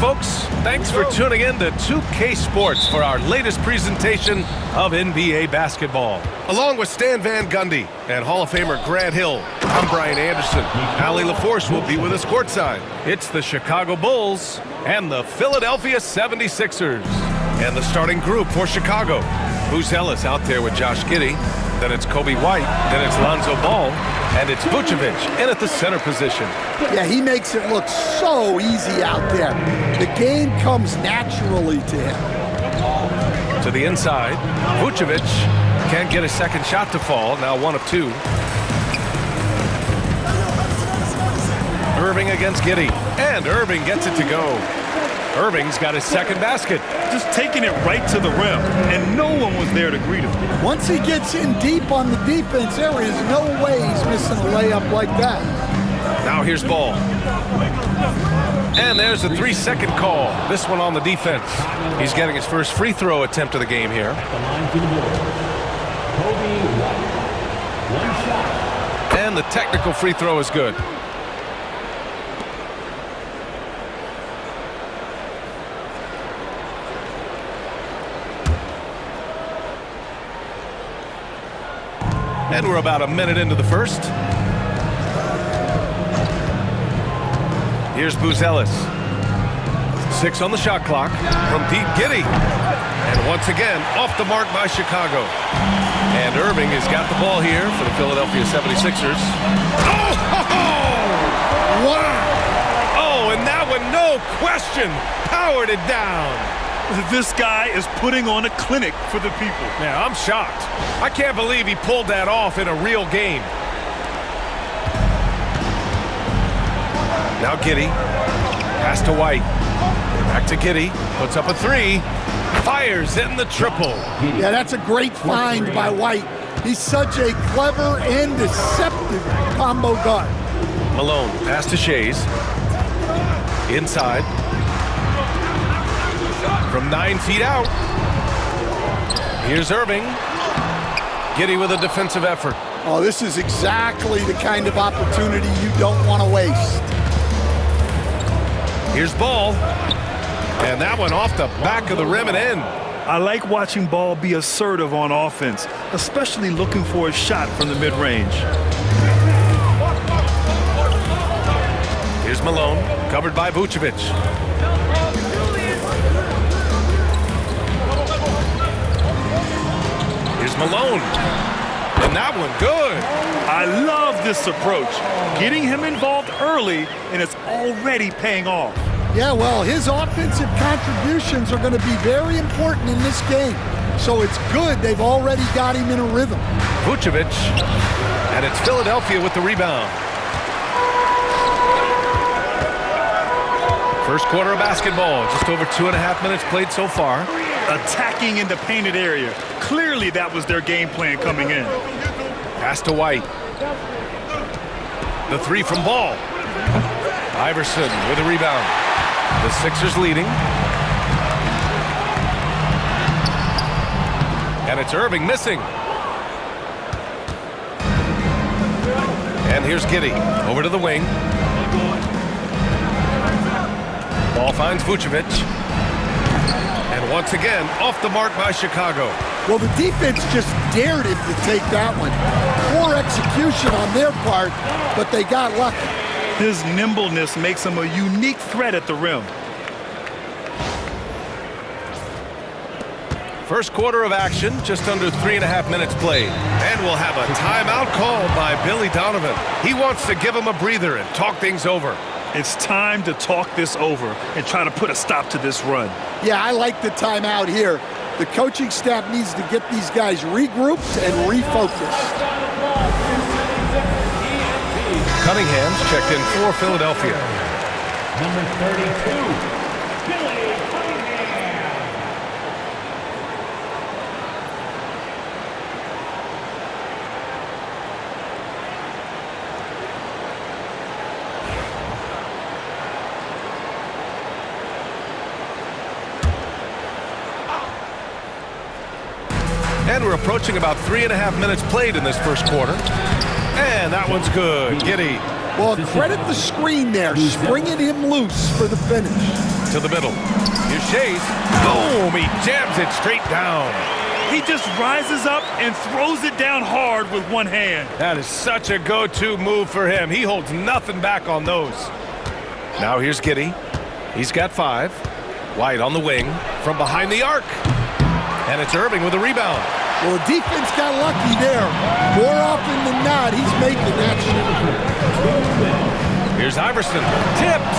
folks. Thanks for tuning in to 2K Sports for our latest presentation of NBA basketball. Along with Stan Van Gundy and Hall of Famer Grant Hill, I'm Brian Anderson. Allie LaForce will be with us courtside. It's the Chicago Bulls and the Philadelphia 76ers. And the starting group for Chicago. Booz Ellis out there with Josh Giddey. Then it's Kobe White. Then it's Lonzo Ball. And it's Vucevic in at the center position. Yeah, he makes it look so easy out there. The game comes naturally to him. To the inside, Vucevic can't get a second shot to fall. Now 1 of 2. Irving against Giddey. And Irving gets it to go. Irving's got his second basket. Just taking it right to the rim, and no one was there to greet him. Once he gets in deep on the defense, there is no way he's missing a layup like that. Now here's Ball. And there's a 3-second call. This one on the defense. He's getting his first free throw attempt of the game here. And the technical free throw is good. And we're about a minute into the first. Here's Booz Ellis. 6 on the shot clock from Pete Giddey. And once again, off the mark by Chicago. And Irving has got the ball here for the Philadelphia 76ers. Oh! Wow! Oh, and that one, no question, powered it down. This guy is putting on a clinic for the people. Yeah, I'm shocked. I can't believe he pulled that off in a real game. Now Giddey. Pass to White. Back to Giddey. Puts up a 3. Fires in the triple. Yeah, that's a great find by White. He's such a clever and deceptive combo guard. Malone. Pass to Shays. Inside. From 9 feet out. Here's Irving. Giddey with a defensive effort. Oh, this is exactly the kind of opportunity you don't want to waste. Here's Ball. And that one off the back of the rim and in. I like watching Ball be assertive on offense, especially looking for a shot from the mid-range. Here's Malone, covered by Vucevic. Here's Malone. And that one good. I love this approach. Getting him involved early, and it's already paying off. Yeah, well, his offensive contributions are going to be very important in this game. So it's good they've already got him in a rhythm. Vucevic. And it's Philadelphia with the rebound. First quarter of basketball. Just over 2.5 minutes played so far. Attacking in the painted area. Clearly that was their game plan coming in. Pass to White. The 3 from Ball. Iverson with a rebound. The Sixers leading. And it's Irving missing. And here's Giddey. Over to the wing. Ball finds Vucevic. And once again, off the mark by Chicago. Well, the defense just dared him to take that one. Poor execution on their part, but they got lucky. His nimbleness makes him a unique threat at the rim. First quarter of action, just under 3.5 minutes played. And we'll have a timeout called by Billy Donovan. He wants to give him a breather and talk things over. It's time to talk this over and try to put a stop to this run. Yeah, I like the timeout here. The coaching staff needs to get these guys regrouped and refocused. Cunningham's checked in for Philadelphia. Number 32, Billy Cunningham. And we're approaching about 3.5 minutes played in this first quarter. And that one's good. Giddey. Well, credit the screen there, springing him loose for the finish. to the middle. Here's Chase. Boom! He jams it straight down. He just rises up and throws it down hard with one hand. That is such a go-to move for him. He holds nothing back on those. Now here's Giddey. He's got 5. White on the wing from behind the arc. And it's Irving with a rebound. Well, the defense got lucky there. More often than not, he's making that shot. Here's Iverson. Tipped.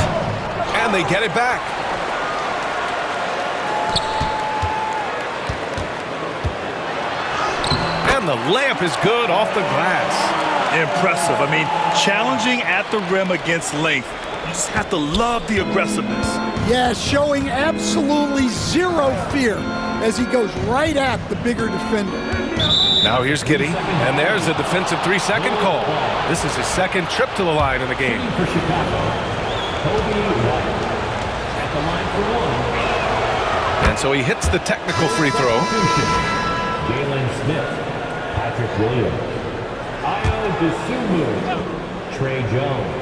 And they get it back. And the layup is good off the glass. Impressive. I mean, challenging at the rim against length. You just have to love the aggressiveness. Yeah, showing absolutely zero fear as he goes right at the bigger defender. Now here's Giddey, and there's a defensive 3-second call. This is his second trip to the line in the game. For Chicago, Kobe White at the line for 1. And so he hits the technical free throw. Jalen Smith, Patrick Williams, Ayo Dosunmu, Trey Jones.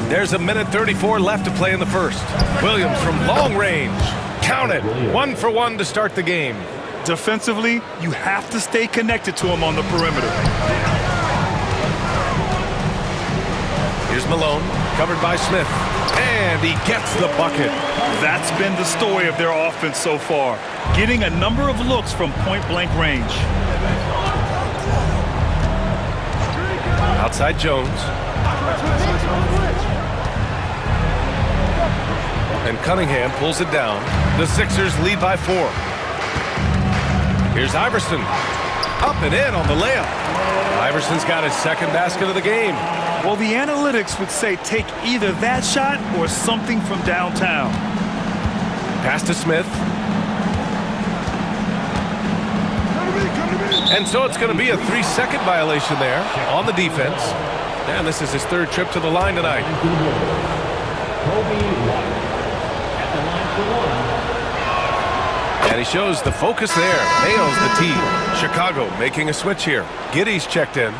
There's a minute 34 left to play in the first. Williams from long range. Count it. 1 for 1 to start the game. Defensively, you have to stay connected to him on the perimeter. Here's Malone, covered by Smith. And he gets the bucket. That's been the story of their offense so far. Getting a number of looks from point-blank range. Outside Jones. And Cunningham pulls it down. The Sixers lead by 4. Here's Iverson. Up and in on the layup. Iverson's got his second basket of the game. Well, the analytics would say take either that shot or something from downtown. Pass to Smith. And so it's going to be a 3-second violation there on the defense. And this is his third trip to the line tonight. Kobe White at the line for 1. And he shows the focus there. Nails the tee. Chicago making a switch here. Giddey's checked in.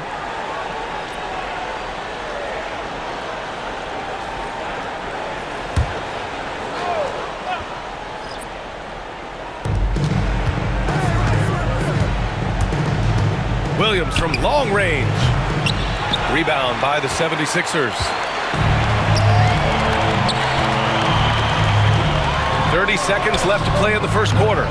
Williams from long range. Rebound by the 76ers. 30 seconds left to play in the first quarter.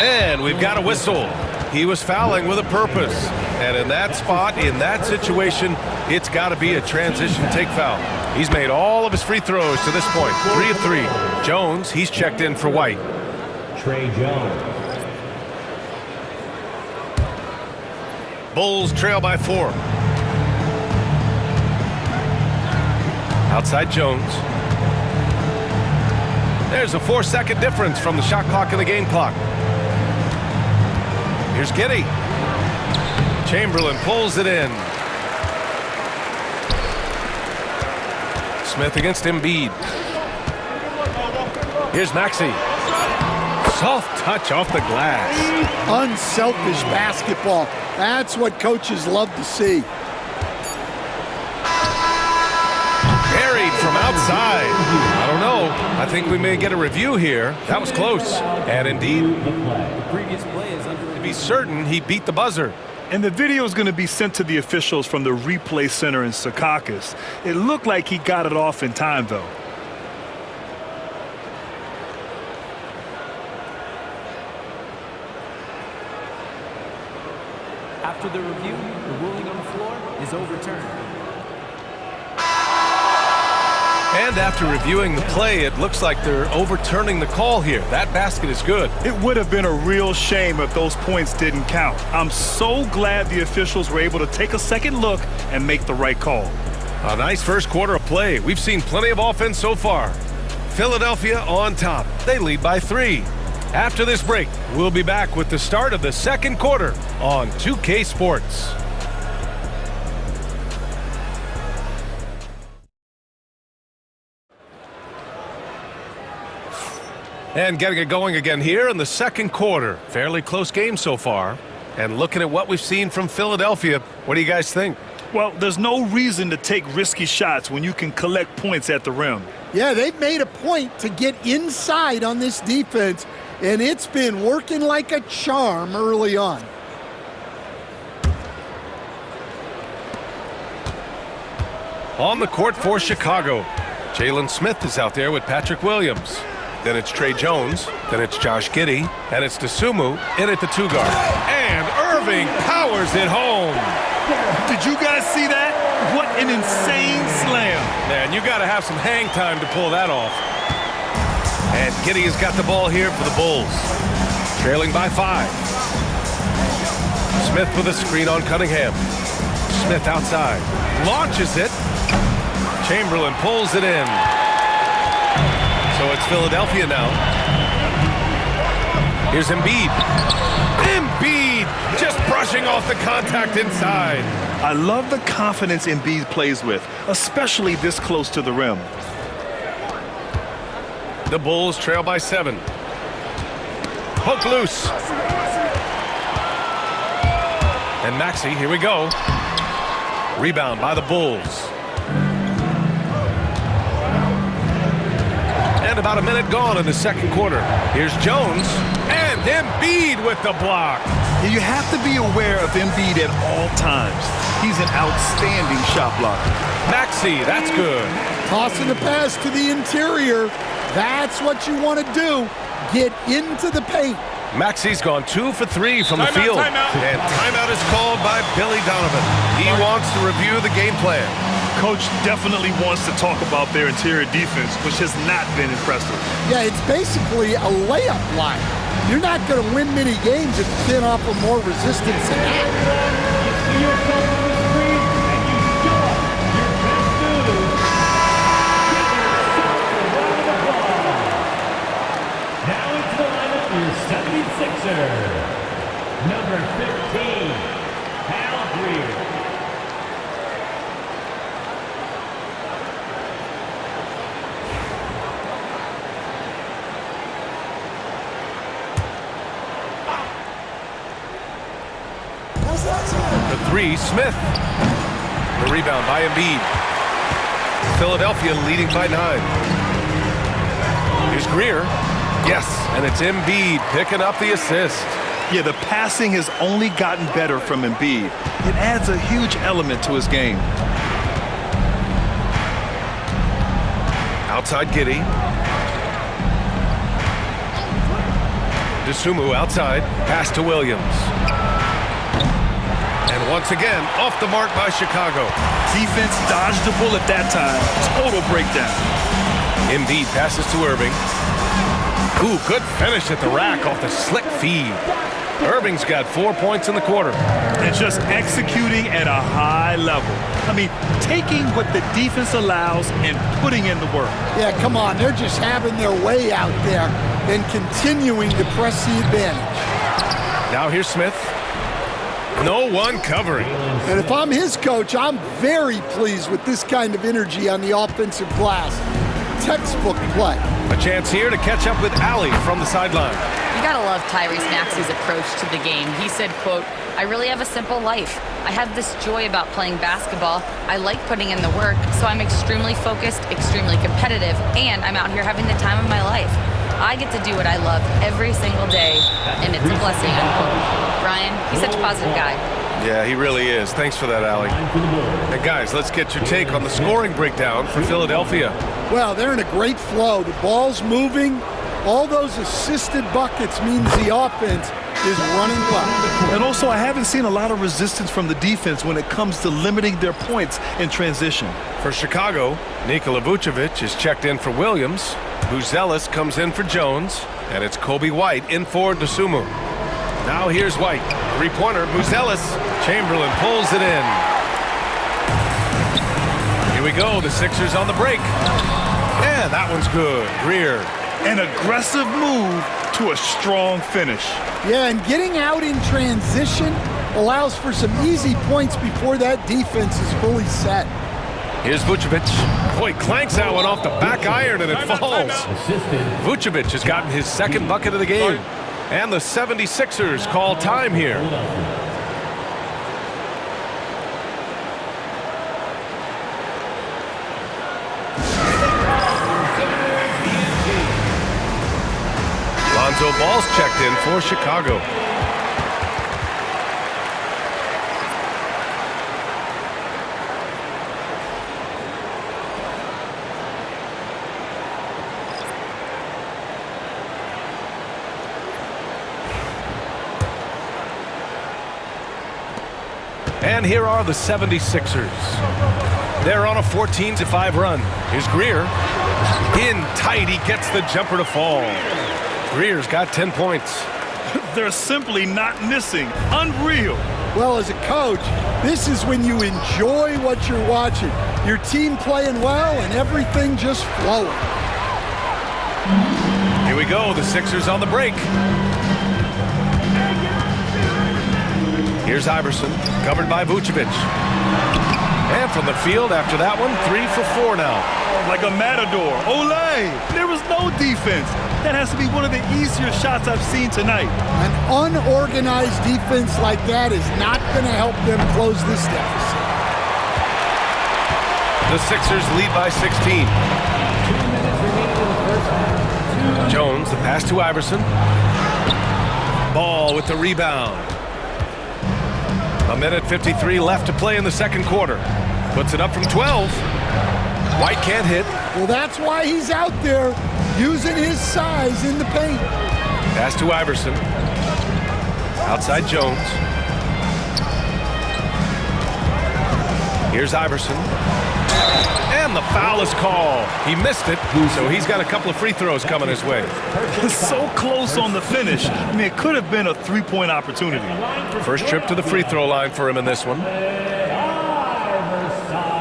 And we've got a whistle. He was fouling with a purpose. And in that spot, in that situation, it's got to be a transition take foul. He's made all of his free throws to this point. 3 of 3. Jones, he's checked in for White. Trey Jones. Bulls trail by 4. Outside Jones. There's a 4-second difference from the shot clock and the game clock. Here's Giddey. Chamberlain pulls it in. Smith against Embiid. Here's Maxey. Soft touch off the glass. Unselfish basketball. That's what coaches love to see. Buried from outside. I don't know. I think we may get a review here. That was close. And indeed, to be certain, he beat the buzzer. And the video is going to be sent to the officials from the replay center in Secaucus. It looked like he got it off in time, though. After the review, the ruling on the floor is overturned. And after reviewing the play, it looks like they're overturning the call here. That basket is good. It would have been a real shame if those points didn't count. I'm so glad the officials were able to take a second look and make the right call. A nice first quarter of play. We've seen plenty of offense so far. Philadelphia on top. They lead by 3. After this break, we'll be back with the start of the second quarter on 2K Sports. And getting it going again here in the second quarter. Fairly close game so far. And looking at what we've seen from Philadelphia, what do you guys think? Well, there's no reason to take risky shots when you can collect points at the rim. Yeah, they've made a point to get inside on this defense, and it's been working like a charm early on. On the court for Chicago, Jalen Smith is out there with Patrick Williams. Then it's Trey Jones. Then it's Josh Giddey. And it's Dosunmu in at the 2 guard. And Irving powers it home. Did you guys see that? What an insane slam. Man, you got to have some hang time to pull that off. And Giddey has got the ball here for the Bulls. Trailing by 5. Smith with a screen on Cunningham. Smith outside. Launches it. Chamberlain pulls it in. So it's Philadelphia now. Here's Embiid. Embiid just brushing off the contact inside. I love the confidence Embiid plays with, especially this close to the rim. The Bulls trail by 7. Poke loose. And Maxey, here we go. Rebound by the Bulls. And about a minute gone in the second quarter. Here's Jones. And Embiid with the block. You have to be aware of Embiid at all times. He's an outstanding shot blocker. Maxey, that's good. Tossing the pass to the interior. That's what you want to do. Get into the paint. Maxey's gone 2 for 3 from the field. Timeout. And timeout is called by Billy Donovan. He wants to review the game plan. Coach definitely wants to talk about their interior defense, which has not been impressive. Yeah, it's basically a layup line. You're not going to win many games if you can't offer more resistance than that. You see yourself on the screen, and you show us your best news. Give yourself a round of applause. Now into the lineup for your 76er. Number 15, Hal Greer. The 3, Smith. The rebound by Embiid. Philadelphia leading by 9. Here's Greer. Yes, and it's Embiid picking up the assist. Yeah, the passing has only gotten better from Embiid. It adds a huge element to his game. Outside Giddey. Dosunmu outside. Pass to Williams. And once again, off the mark by Chicago. Defense dodged the bullet that time. Total breakdown. Embiid passes to Irving. Ooh, good finish at the rack off the slick feed. Irving's got 4 points in the quarter. And just executing at a high level. I mean, taking what the defense allows and putting in the work. Yeah, come on. They're just having their way out there and continuing to press the advantage. Now here's Smith. No one covering. And if I'm his coach, I'm very pleased with this kind of energy on the offensive glass. Textbook play. A chance here to catch up with Allie from the sideline. You gotta love Tyrese Maxey's approach to the game. He said, quote, "I really have a simple life. I have this joy about playing basketball. I like putting in the work, so I'm extremely focused, extremely competitive, and I'm out here having the time of my life. I get to do what I love every single day, and it's a blessing," unquote. Brian, he's such a positive guy. Yeah, he really is. Thanks for that, Allie. And guys, let's get your take on the scoring breakdown for Philadelphia. Well, they're in a great flow. The ball's moving. All those assisted buckets means the offense is running well. And also, I haven't seen a lot of resistance from the defense when it comes to limiting their points in transition. For Chicago, Nikola Vucevic is checked in for Williams. Buzelis comes in for Jones. And it's Kobe White in for Dosunmu. Now here's White. Three-pointer, Buzelis. Chamberlain pulls it in. Here we go, the Sixers on the break. And that one's good. Greer. An aggressive move to a strong finish. Yeah, and getting out in transition allows for some easy points before that defense is fully set. Here's Vucevic. Boy, clanks that one off the back iron and it falls. Vucevic has gotten his second bucket of the game. And the 76ers call time here. So ball's checked in for Chicago. And here are the 76ers. They're on a 14-5 run. Here's Greer. In tight, he gets the jumper to fall. Greer's got 10 points. They're simply not missing. Unreal. Well, as a coach, this is when you enjoy what you're watching. Your team playing well and everything just flowing. Here we go, the Sixers on the break. Here's Iverson, covered by Vucevic. And from the field after that one, 3 for 4 now. Like a matador. Olay! There was no defense. That has to be one of the easier shots I've seen tonight. An unorganized defense like that is not going to help them close this deficit. The Sixers lead by 16. 2 minutes remaining in the first half. Jones, the pass to Iverson. Ball with the rebound. 1:53 left to play in the second quarter. Puts it up from 12. White can't hit. Well, that's why he's out there using his size in the paint. Pass to Iverson. Outside Jones. Here's Iverson. And the foul is called. He missed it, so he's got a couple of free throws coming his way. So close on the finish. I mean, it could have been a three-point opportunity. First trip to the free throw line for him in this one. Iverson.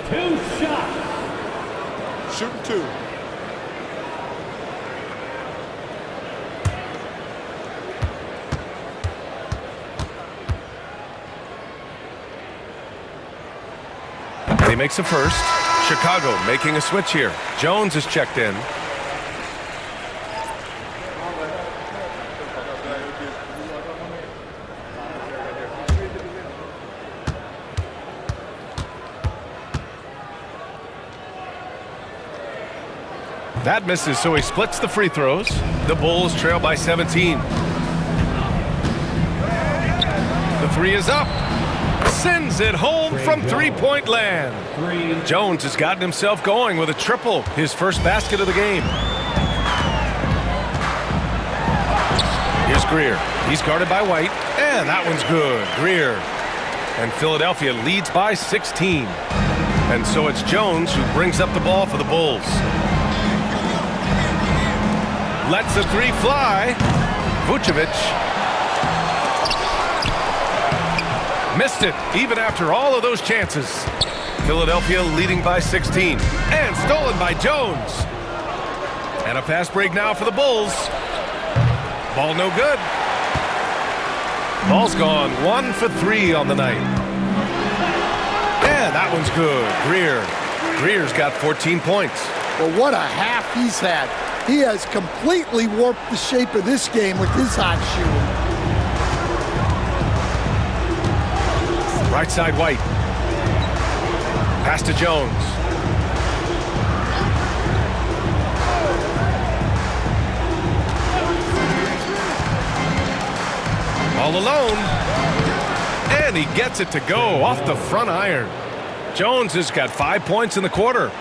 2 shots. Shooting 2. He makes a first. Chicago making a switch here. Jones is checked in. That misses, so he splits the free throws. The Bulls trail by 17. The three is up. Sends it home from three-point land. Jones has gotten himself going with a triple, his first basket of the game. Here's Greer. He's guarded by White, and that one's good. Greer. And Philadelphia leads by 16. And so it's Jones who brings up the ball for the Bulls. Lets the three fly. Vucevic. Missed it, even after all of those chances. Philadelphia leading by 16. And stolen by Jones. And a fast break now for the Bulls. Ball no good. Ball's gone 1 for 3 on the night. And that one's good. Greer's got 14 points. Well, what a half he's had. He has completely warped the shape of this game with his hot shooting. Right side White. Pass to Jones. All alone. And he gets it to go off the front iron. Jones has got 5 points in the quarter.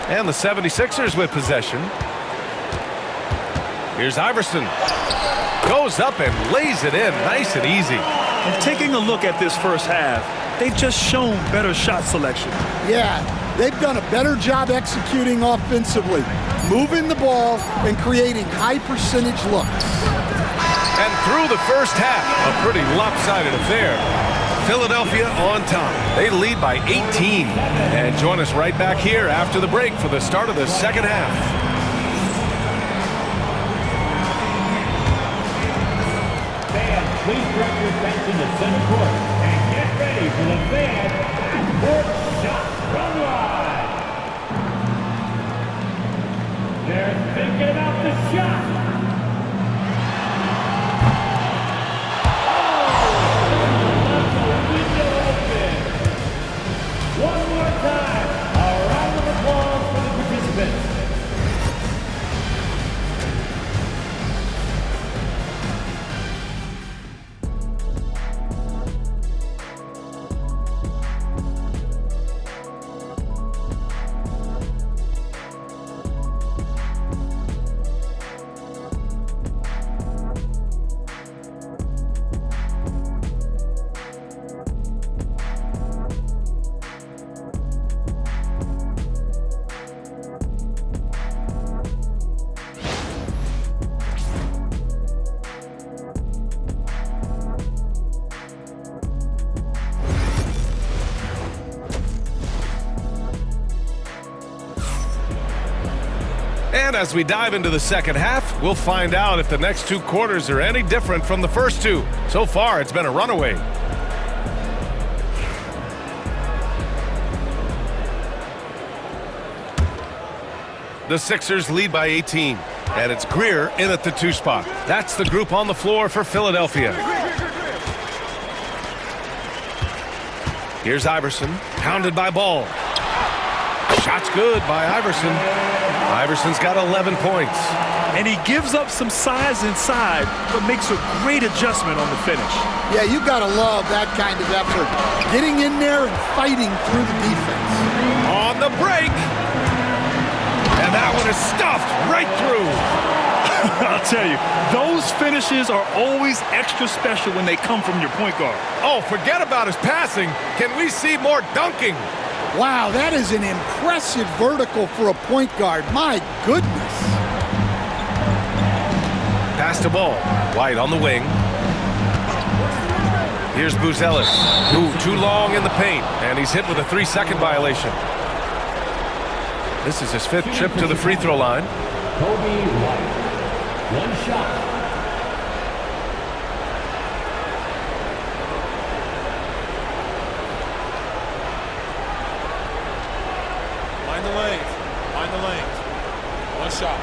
And the 76ers with possession. Here's Iverson. Goes up and lays it in nice and easy. And taking a look at this first half, they've just shown better shot selection. Yeah, they've done a better job executing offensively, moving the ball and creating high percentage looks. And through the first half, a pretty lopsided affair. Philadelphia on top. They lead by 18. And join us right back here after the break for the start of the second half. Please direct your attention to center court and get ready for the fan court shot from line. They're thinking about the shot. Window open. One more time. A round of applause for the participants. And as we dive into the second half, we'll find out if the next 2 quarters are any different from the first 2. So far, it's been a runaway. The Sixers lead by 18, and it's Greer in at the 2 spot. That's the group on the floor for Philadelphia. Here's Iverson, pounded by Ball. Shot's good by Iverson. Iverson's got 11 points. And he gives up some size inside, but makes a great adjustment on the finish. Yeah, you got to love that kind of effort. Getting in there and fighting through the defense. On the break. And that one is stuffed right through. I'll tell you, those finishes are always extra special when they come from your point guard. Oh, forget about his passing. Can we see more dunking? Wow, that is an impressive vertical for a point guard. My goodness. Pass to Ball. White on the wing. Here's Buzelis. Ooh, too long in the paint, and he's hit with a 3-second violation. This is his 5th trip to the free throw line. Kobe White. 1 shot. Find the lanes. Find the lanes. 1 shot.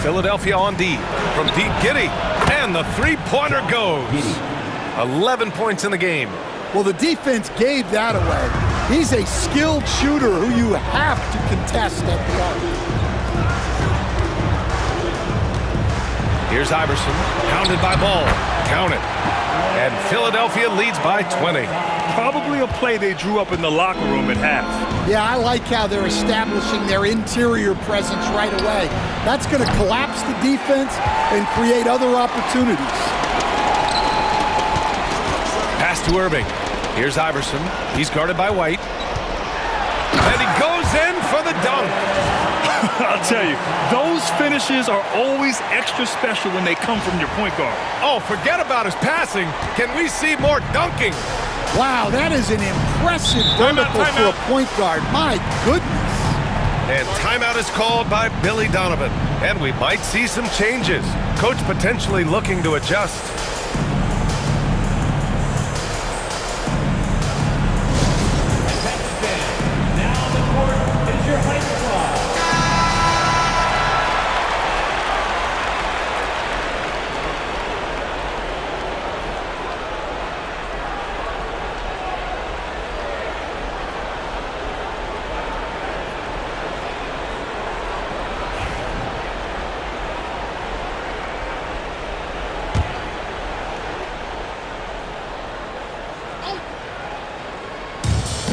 Philadelphia on D. From deep, Giddey. And the 3-pointer goes. 11 points in the game. Well, the defense gave that away. He's a skilled shooter who you have to contest at the arc. Here's Iverson, pounded by Ball. Count it. And Philadelphia leads by 20. Probably a play they drew up in the locker room at half. Yeah, I like how they're establishing their interior presence right away. That's going to collapse the defense and create other opportunities. Pass to Irving. Here's Iverson. He's guarded by White. And he goes in for the dunk. I'll tell you, those finishes are always extra special when they come from your point guard. Oh, forget about his passing. Can we see more dunking? Wow, that is an impressive vertical for a point guard. My goodness. And timeout is called by Billy Donovan. And we might see some changes. Coach potentially looking to adjust. Now the court is your height squad.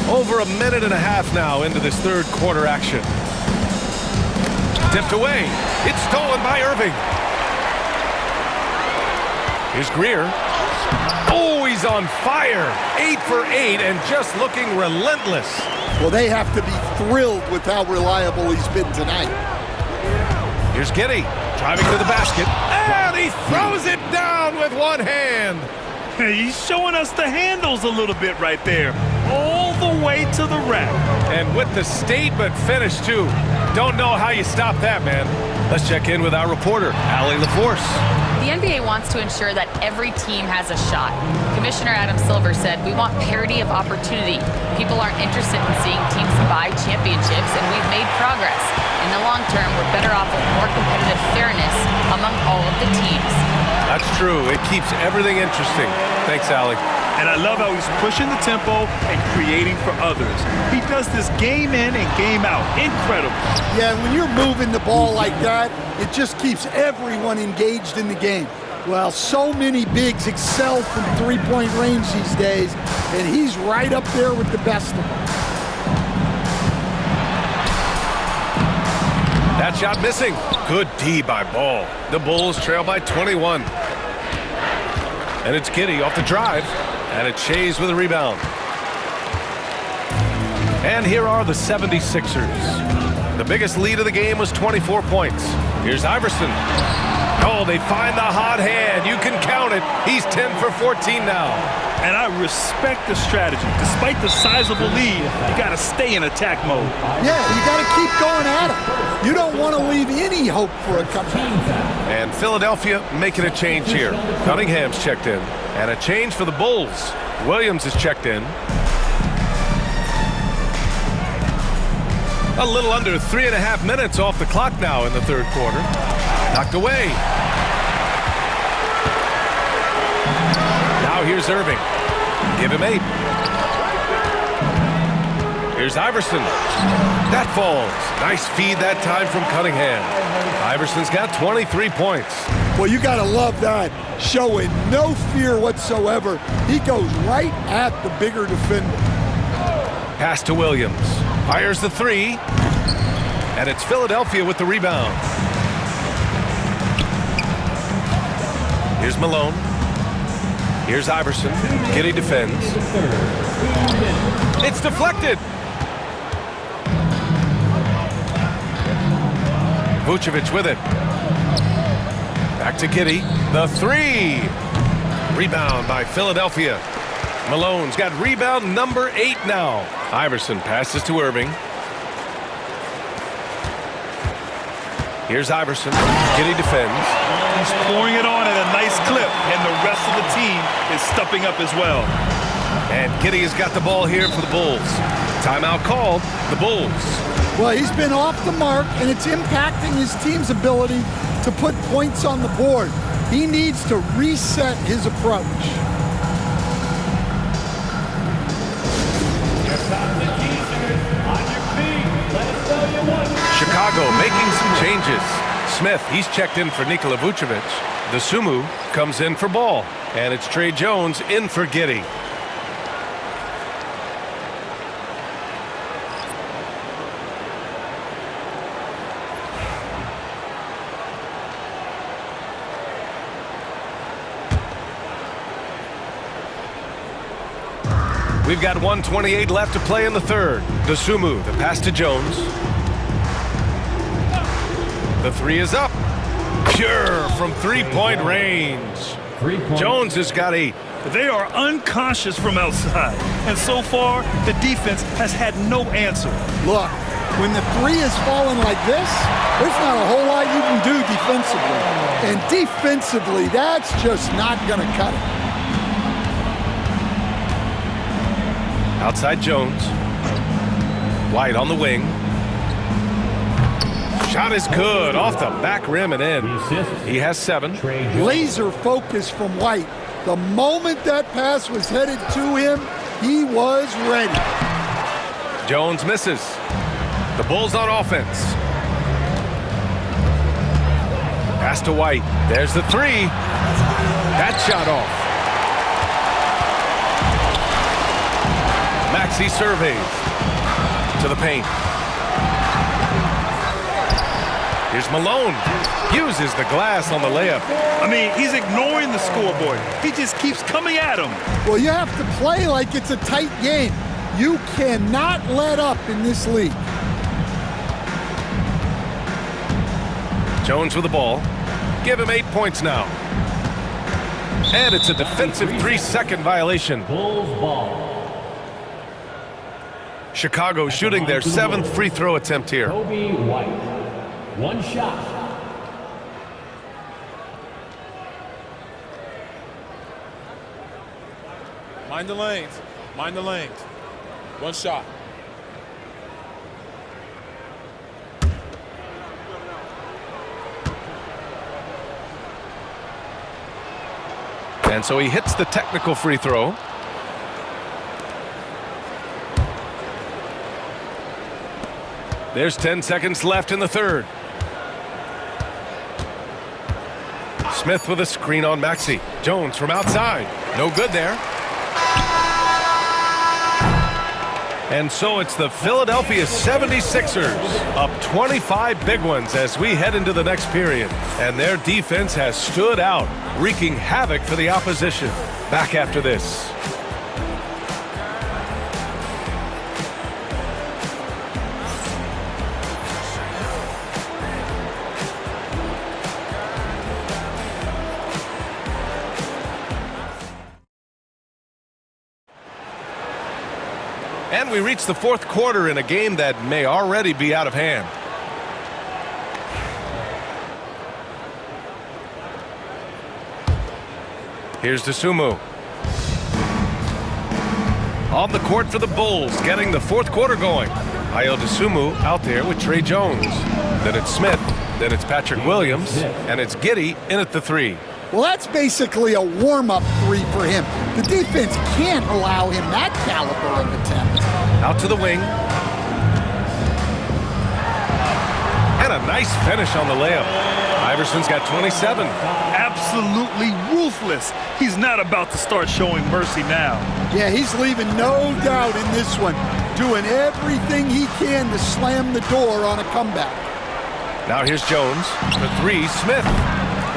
Over a minute and a half now into this 3rd quarter action. Tipped away. It's stolen by Irving. Here's Greer. Oh, he's on fire. 8 for 8 and just looking relentless. Well, they have to be thrilled with how reliable he's been tonight. Here's Giddey driving to the basket. And he throws it down with one hand. He's showing us the handles a little bit right there. All the way to the rack. And with the statement finish, too. Don't know how you stop that, man. Let's check in with our reporter, Allie LaForce. The NBA wants to ensure that every team has a shot. Commissioner Adam Silver said, "We want parity of opportunity. People aren't interested in seeing teams buy championships, and we've made progress. In the long term, we're better off with more competitive fairness among all of the teams." That's true. It keeps everything interesting. Thanks, Allie. And I love how he's pushing the tempo and creating for others. He does this game in and game out. Incredible. Yeah, when you're moving the ball like that, it just keeps everyone engaged in the game. Well, so many bigs excel from three-point range these days, and he's right up there with the best of them. That shot missing. Good D by Ball. The Bulls trail by 21. And it's Giddey off the drive. And it's Shays with a rebound. And here are the 76ers. The biggest lead of the game was 24 points. Here's Iverson. Oh, they find the hot hand. You can count it. He's 10 for 14 now. And I respect the strategy. Despite the sizable lead, you got to stay in attack mode. Yeah, you got to keep going at it. You don't want to leave any hope for a comeback. And Philadelphia making a change here. Cunningham's checked in. And a change for the Bulls. Williams is checked in. A little under 3.5 minutes off the clock now in the third quarter. Knocked away. Now here's Irving. Give him 8. Here's Iverson. That falls. Nice feed that time from Cunningham. Iverson's got 23 points. Well, you got to love that. Showing no fear whatsoever. He goes right at the bigger defender. Pass to Williams. Fires the 3. And it's Philadelphia with the rebound. Here's Malone. Here's Iverson. Giddey defends. It's deflected. Vucevic with it. Back to Giddey. The 3. Rebound by Philadelphia. Malone's got rebound number 8 now. Iverson passes to Irving. Here's Iverson. Giddey defends. He's pouring it on at a nice clip, and the rest of the team is stepping up as well. And Giddey has got the ball here for the Bulls. Timeout called. The Bulls. Well, he's been off the mark, and it's impacting his team's ability to put points on the board. He needs to reset his approach. Chicago making some changes. Smith, he's checked in for Nikola Vucevic. The Sumu comes in for Ball. And it's Trey Jones in for Giddey. We've got 1:28 left to play in the third. Dosunmu, the pass to Jones. The 3 is up. Pure from three-point range. Jones has got 8. They are unconscious from outside, and so far the defense has had no answer. Look, when the 3 is falling like this, there's not a whole lot you can do defensively. And defensively, that's just not going to cut it. Outside Jones. White on the wing. Shot is good. Off the back rim and in. He has 7. Laser focus from White. The moment that pass was headed to him, he was ready. Jones misses. The Bulls on offense. Pass to White. There's the 3. That shot off. Maxey surveys. To the paint. Here's Malone. Uses the glass on the layup. I mean, he's ignoring the scoreboard. He just keeps coming at him. Well, you have to play like it's a tight game. You cannot let up in this league. Jones with the ball. Give him 8 points now. And it's a defensive 3-second violation. Bulls ball. Chicago shooting their 7th free throw attempt here. Kobe White. 1 shot. Mind the lanes. Mind the lanes. 1 shot. And so he hits the technical free throw. There's 10 seconds left in the third. Smith with a screen on Maxey. Jones from outside. No good there. And so it's the Philadelphia 76ers up 25 big ones as we head into the next period. And their defense has stood out, wreaking havoc for the opposition. Back after this. And we reach the fourth quarter in a game that may already be out of hand. Here's Dosunmu. On the court for the Bulls, getting the fourth quarter going. Ayo Dosunmu out there with Trey Jones. Then it's Smith. Then it's Patrick Williams. And it's Giddey in at the three. Well, that's basically a warm-up three for him. The defense can't allow him that caliber of attempt. Out to the wing. And a nice finish on the layup. Iverson's got 27. Absolutely ruthless. He's not about to start showing mercy now. Yeah, he's leaving no doubt in this one. Doing everything he can to slam the door on a comeback. Now here's Jones. For three, Smith.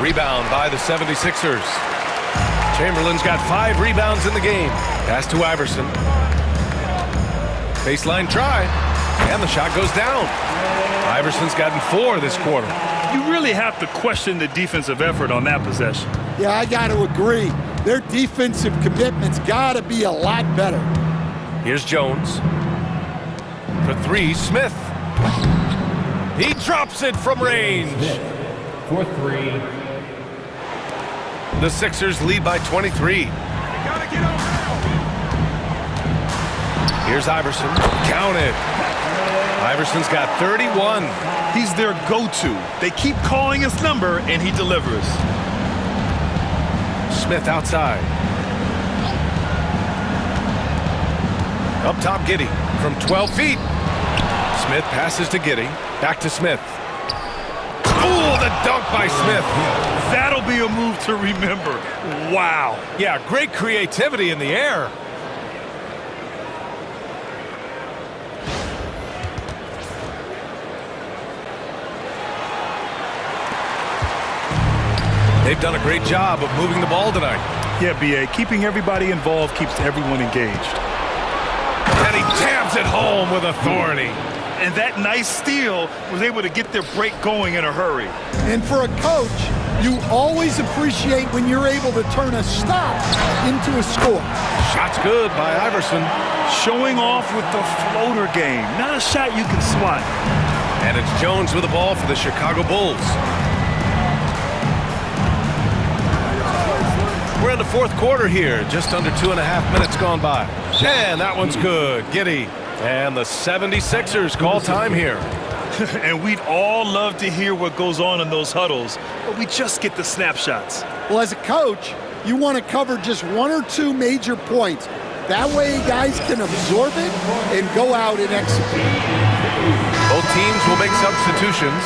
Rebound by the 76ers. Chamberlain's got 5 rebounds in the game. Pass to Iverson. Baseline try. And the shot goes down. Iverson's gotten 4 this quarter. You really have to question the defensive effort on that possession. Yeah, I got to agree. Their defensive commitment's got to be a lot better. Here's Jones. For three, Smith. He drops it from range. For three. The Sixers lead by 23. Here's Iverson. Count it. Iverson's got 31. He's their go-to. They keep calling his number, and he delivers. Smith outside. Up top, Giddey from 12 feet. Smith passes to Giddey. Back to Smith. Ooh, the dunk by Smith. That'll be a move to remember. Wow. Yeah, great creativity in the air. They've done a great job of moving the ball tonight. Yeah, B.A., keeping everybody involved keeps everyone engaged. And he jams it home with authority. And that nice steal was able to get their break going in a hurry. And for a coach, you always appreciate when you're able to turn a stop into a score. Shot's good by Iverson. Showing off with the floater game. Not a shot you can swat. And it's Jones with the ball for the Chicago Bulls. We're in the fourth quarter here. Just under 2.5 minutes gone by. And that one's good. Giddey. And the 76ers call time here. And we'd all love to hear what goes on in those huddles, but we just get the snapshots. Well, as a coach, you want to cover just 1 or 2 major points. That way guys can absorb it and go out and execute. Both teams will make substitutions.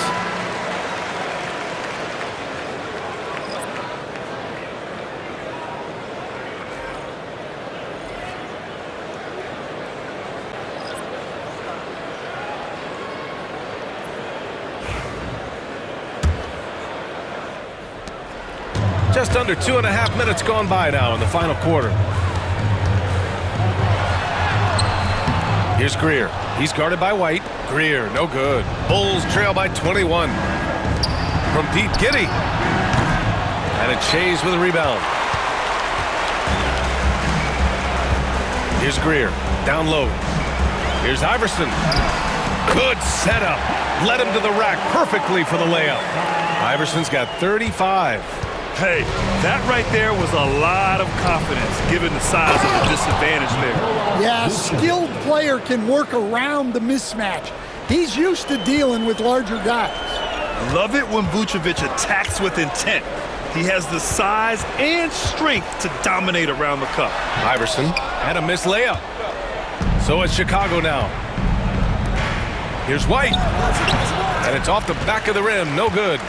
Just under 2.5 minutes gone by now in the final quarter. Here's Greer. He's guarded by White. Greer, no good. Bulls trail by 21. From deep, Giddey. And it's Shays with a rebound. Here's Greer. Down low. Here's Iverson. Good setup. Led him to the rack perfectly for the layup. Iverson's got 35. Hey, that right there was a lot of confidence, given the size of the disadvantage there. Yeah, a skilled player can work around the mismatch. He's used to dealing with larger guys. Love it when Vucevic attacks with intent. He has the size and strength to dominate around the cup. Iverson had a missed layup. So it's Chicago now. Here's White. And it's off the back of the rim. No good.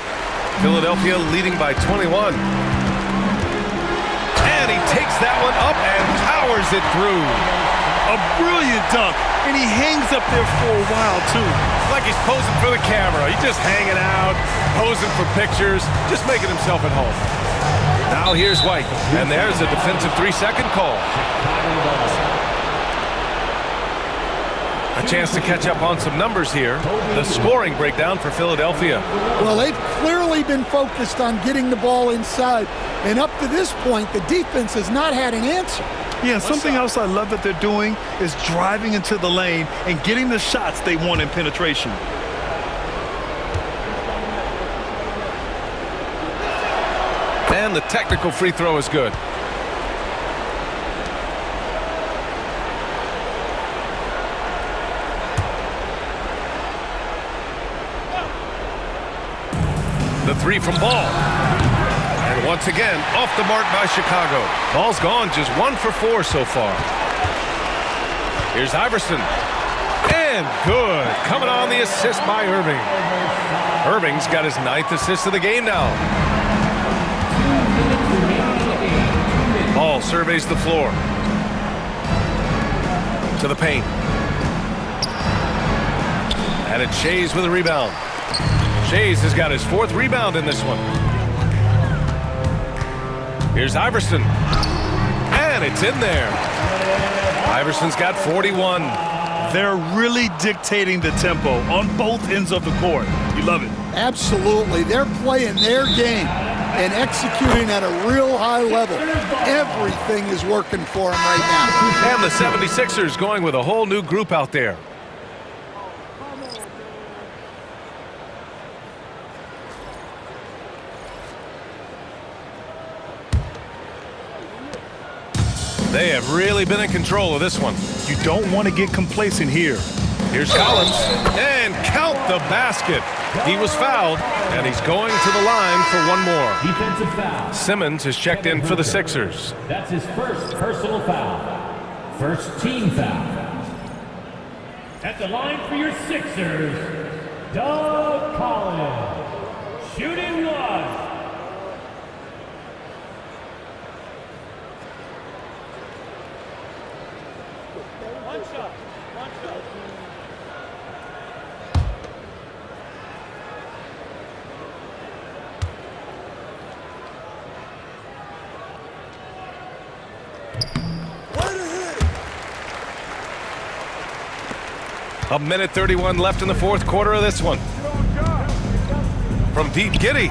Philadelphia leading by 21. And he takes that one up and powers it through. A brilliant dunk, and he hangs up there for a while, too. Like he's posing for the camera. He's just hanging out, posing for pictures, just making himself at home. Now here's White, and there's a defensive 3-second call. A A chance to catch up on some numbers here. The scoring breakdown for Philadelphia. Well, they've clearly been focused on getting the ball inside. And up to this point, the defense has not had an answer. Yeah, something else I love that they're doing is driving into the lane and getting the shots they want in penetration. And the technical free throw is good. The three from Ball. And once again, off the mark by Chicago. Ball's gone just 1 for 4 so far. Here's Iverson. And good. Coming on the assist by Irving. Irving's got his 9th assist of the game now. Ball surveys the floor. To the paint. And it's Shays with a rebound. Shays has got his 4th rebound in this one. Here's Iverson. And it's in there. Iverson's got 41. They're really dictating the tempo on both ends of the court. You love it. Absolutely. They're playing their game and executing at a real high level. Everything is working for them right now. And the 76ers going with a whole new group out there. They have really been in control of this one. You don't want to get complacent here. Here's Collins, and count the basket. He was fouled, and he's going to the line for one more. Defensive foul. Simmons has checked in for the Sixers. That's his first personal foul. First team foul. At the line for your Sixers, Doug Collins. Shooting one. One shot. One shot. A minute 31 left in the 4th quarter of this one. From deep, Giddey.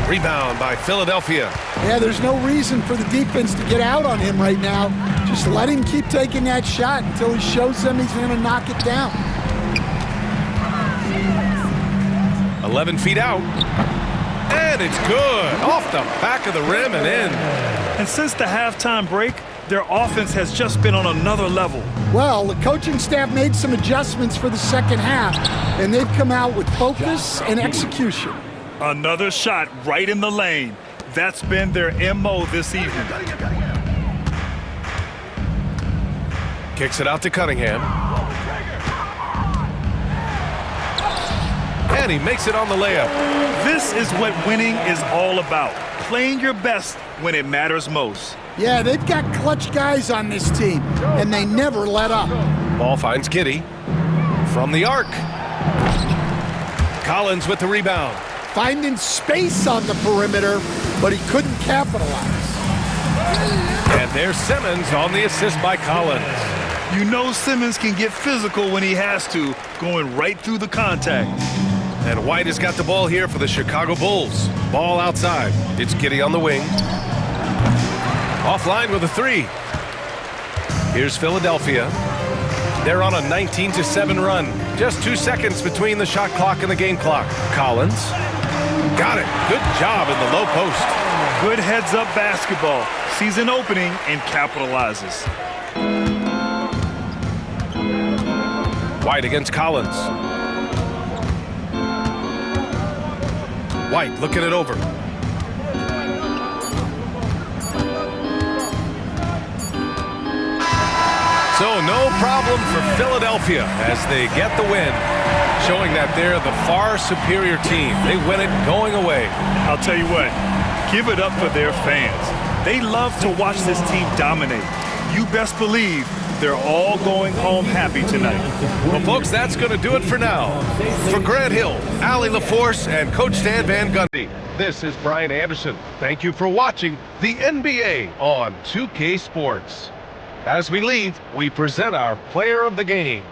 Rebound by Philadelphia. Yeah, there's no reason for the defense to get out on him right now. Just let him keep taking that shot until he shows them he's going to knock it down. 11 feet out. And it's good. Off the back of the rim and in. And since the halftime break, their offense has just been on another level. Well, the coaching staff made some adjustments for the second half, and they've come out with focus and execution. Another shot right in the lane. That's been their MO this evening. Kicks it out to Cunningham. And he makes it on the layup. This is what winning is all about. Playing your best when it matters most. Yeah, they've got clutch guys on this team, and they never let up. Ball finds Giddey. From the arc. Collins with the rebound. Finding space on the perimeter, but he couldn't capitalize. And there's Simmons on the assist by Collins. You know Simmons can get physical when he has to, going right through the contact. And White has got the ball here for the Chicago Bulls. Ball outside. It's Giddey on the wing. Offline with a 3. Here's Philadelphia. They're on a 19-7 run. Just 2 seconds between the shot clock and the game clock. Collins. Got it. Good job in the low post. Good heads-up basketball. Sees an opening and capitalizes. White against Collins. White looking it over. So no problem for Philadelphia as they get the win, showing that they're the far superior team. They win it going away. I'll tell you what, give it up for their fans. They love to watch this team dominate. You best believe they're all going home happy tonight. Well, folks, that's going to do it for now. For Grant Hill, Allie LaForce, and Coach Stan Van Gundy, this is Brian Anderson. Thank you for watching the NBA on 2K Sports. As we leave, we present our player of the game.